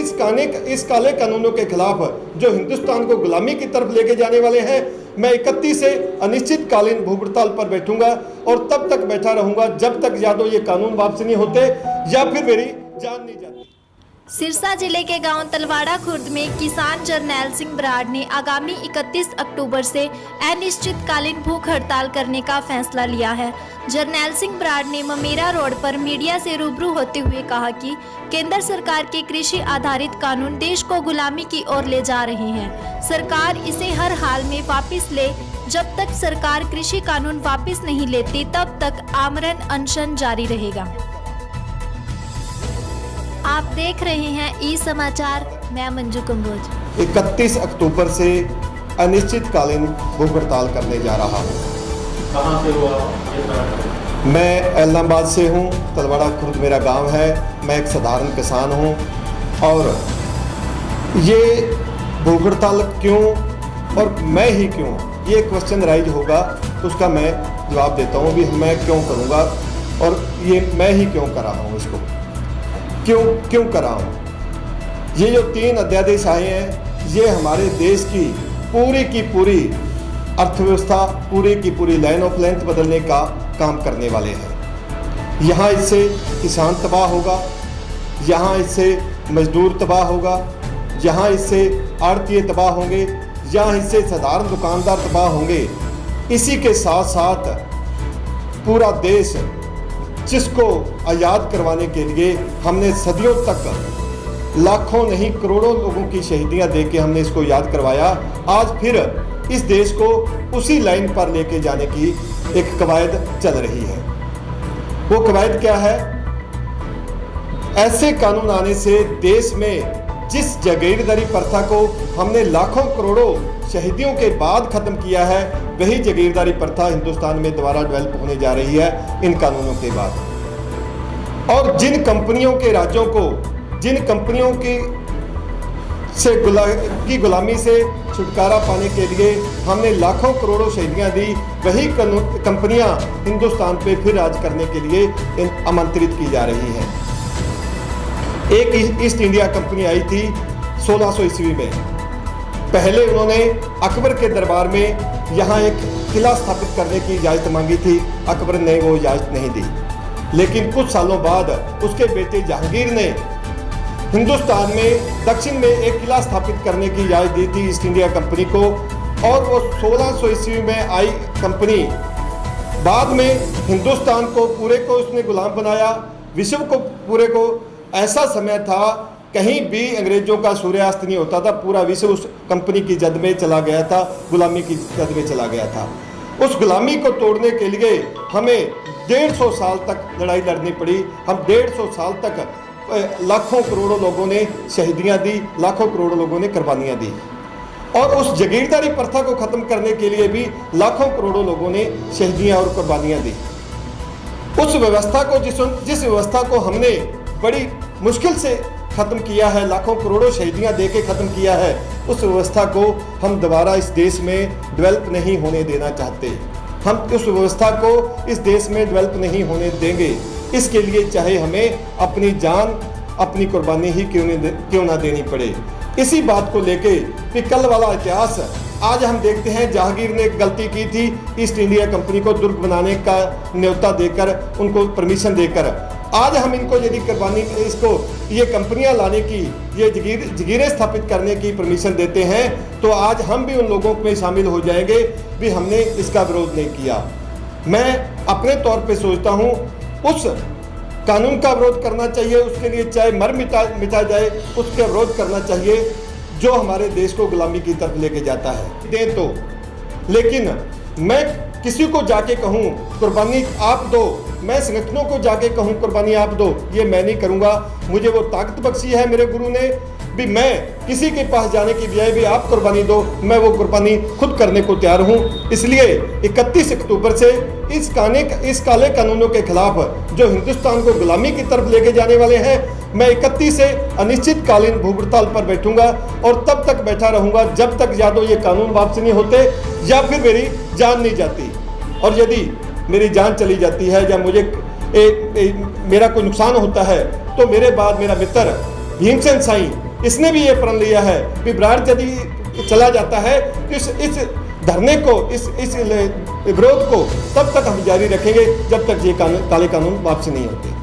इस काले कानूनों के खिलाफ जो हिंदुस्तान को गुलामी की तरफ लेके जाने वाले हैं, मैं 31 से अनिश्चितकालीन भूख हड़ताल पर बैठूंगा और तब तक बैठा रहूंगा जब तक या तो ये कानून वापस नहीं होते या फिर मेरी जान नहीं जाती। सिरसा जिले के गांव तलवाड़ा खुर्द में किसान जरनैल सिंह बराड़ ने आगामी 31 अक्टूबर से अनिश्चितकालीन भूख हड़ताल करने का फैसला लिया है। जरनैल सिंह बराड़ ने ममेरा रोड पर मीडिया से रूबरू होते हुए कहा कि केंद्र सरकार के कृषि आधारित कानून देश को गुलामी की ओर ले जा रहे हैं। सरकार इसे हर हाल में वापस ले। जब तक सरकार कृषि कानून वापस नहीं लेती तब तक आमरण अनशन जारी रहेगा। आप देख रहे हैं ई समाचार, मैं मंजू कंबोज। 31 अक्टूबर से अनिश्चितकालीन भूख हड़ताल करने जा रहा हूँ। कहाँ से हुआ? मैं इलाहाबाद से हूँ, तलवाड़ा खुर्द मेरा गांव है। मैं एक साधारण किसान हूँ और ये भूख हड़ताल क्यों और मैं ही क्यों, ये क्वेश्चन राइज होगा, उसका मैं जवाब देता हूँ भी मैं क्यों करूँगा और ये मैं ही क्यों कर रहा हूँ, इसको क्यों कर रहा हूँ। ये जो 3 अध्यादेश आए हैं, ये हमारे देश की पूरी अर्थव्यवस्था, पूरी की पूरी लाइन ऑफ लेंथ बदलने का काम करने वाले हैं। यहाँ इससे किसान तबाह होगा, यहाँ इससे मजदूर तबाह होगा, यहाँ इससे आड़तिये तबाह होंगे, यहाँ इससे साधारण दुकानदार तबाह होंगे। इसी के साथ साथ पूरा देश, जिसको आज़ाद करवाने के लिए हमने सदियों तक लाखों नहीं करोड़ों लोगों की शहीदियां देके हमने इसको याद करवाया, आज फिर इस देश को उसी लाइन पर लेके जाने की एक कवायद चल रही है। वो कवायद क्या है? ऐसे कानून आने से देश में जिस जागीरदारी प्रथा को हमने लाखों करोड़ों शहीदियों के बाद खत्म किया है, वही जागीरदारी प्रथा हिंदुस्तान में दोबारा डेवलप होने जा रही है इन कानूनों के बाद। और जिन कंपनियों के राज्यों को, जिन कंपनियों की गुलामी से छुटकारा पाने के लिए हमने लाखों करोड़ों शहीदियां दी, वही कंपनियां हिंदुस्तान पे फिर राज करने के लिए आमंत्रित की जा रही हैं। एक ईस्ट इंडिया कंपनी आई थी 1600 ईस्वी में। पहले उन्होंने अकबर के दरबार में यहाँ एक किला स्थापित करने की इजाज़त मांगी थी, अकबर ने वो इजाज़त नहीं दी। लेकिन कुछ सालों बाद उसके बेटे जहांगीर ने हिंदुस्तान में दक्षिण में एक किला स्थापित करने की इजाज़त दी थी ईस्ट इंडिया कंपनी को। और वो 1600 ईस्वी में आई कंपनी बाद में हिंदुस्तान को पूरे को उसने गुलाम बनाया, विश्व को पूरे को। ऐसा समय था कहीं भी अंग्रेजों का सूर्यास्त नहीं होता था, पूरा विश्व उस कंपनी की जद में चला गया था, गुलामी की जद में चला गया था। उस गुलामी को तोड़ने के लिए हमें 150 साल तक लड़ाई लड़नी पड़ी। हम 150 साल तक लाखों करोड़ों लोगों ने शहीदियां दी, लाखों करोड़ों लोगों ने कुर्बानियां दी। और उस जागीरदारी प्रथा को ख़त्म करने के लिए भी लाखों करोड़ों लोगों ने शहीदियां और कुर्बानियां दी। उस व्यवस्था को जिस व्यवस्था को हमने बड़ी मुश्किल से ख़त्म किया है, लाखों करोड़ों शहीदियां दे के ख़त्म किया है, उस व्यवस्था को हम दोबारा इस देश में डेवलप नहीं होने देना चाहते। हम उस व्यवस्था को इस देश में डेवलप नहीं होने देंगे। इसके लिए चाहे हमें अपनी जान, अपनी कुर्बानी ही क्यों ना देनी पड़े। इसी बात को लेके कि कल वाला इतिहास आज हम देखते हैं, जहांगीर ने गलती की थी ईस्ट इंडिया कंपनी को दुर्ग बनाने का न्योता देकर, उनको परमिशन देकर। आज हम इनको यदि कुर्बानी, इसको ये कंपनियां लाने की, ये जगीरें स्थापित करने की परमिशन देते हैं, तो आज हम भी उन लोगों में शामिल हो जाएंगे भी हमने इसका विरोध नहीं किया। मैं अपने तौर पे सोचता हूँ उस कानून का विरोध करना चाहिए, उसके लिए चाहे मर मिटा जाए, उसका विरोध करना चाहिए जो हमारे देश को गुलामी की तरफ लेके जाता है। दें तो, लेकिन मैं किसी को जाके कहूँ कुर्बानी आप दो, मैं संगठनों को जाके कहूँ कुर्बानी आप दो, ये मैं नहीं करूँगा। मुझे वो ताकत बख्शी है मेरे गुरु ने भी, मैं किसी के पास जाने की बजाय भी आप कुर्बानी दो, मैं वो कुर्बानी खुद करने को तैयार हूँ। इसलिए 31 अक्टूबर से इस काले कानूनों के खिलाफ जो हिंदुस्तान को गुलामी की तरफ लेके जाने वाले हैं, मैं 31 से अनिश्चितकालीन भूख हड़ताल पर बैठूंगा और तब तक बैठा रहूंगा जब तक या तो ये कानून वापस नहीं होते या फिर मेरी जान नहीं जाती। और यदि मेरी जान चली जाती है या मुझे मेरा कोई नुकसान होता है, तो मेरे बाद मेरा मित्र भीमसेन साईं इसने भी ये प्रण लिया है कि बराड़ यदि चला जाता है तो इस धरने को, इस विरोध को तब तक हम जारी रखेंगे जब तक ये काले कानून वापसी नहीं होते।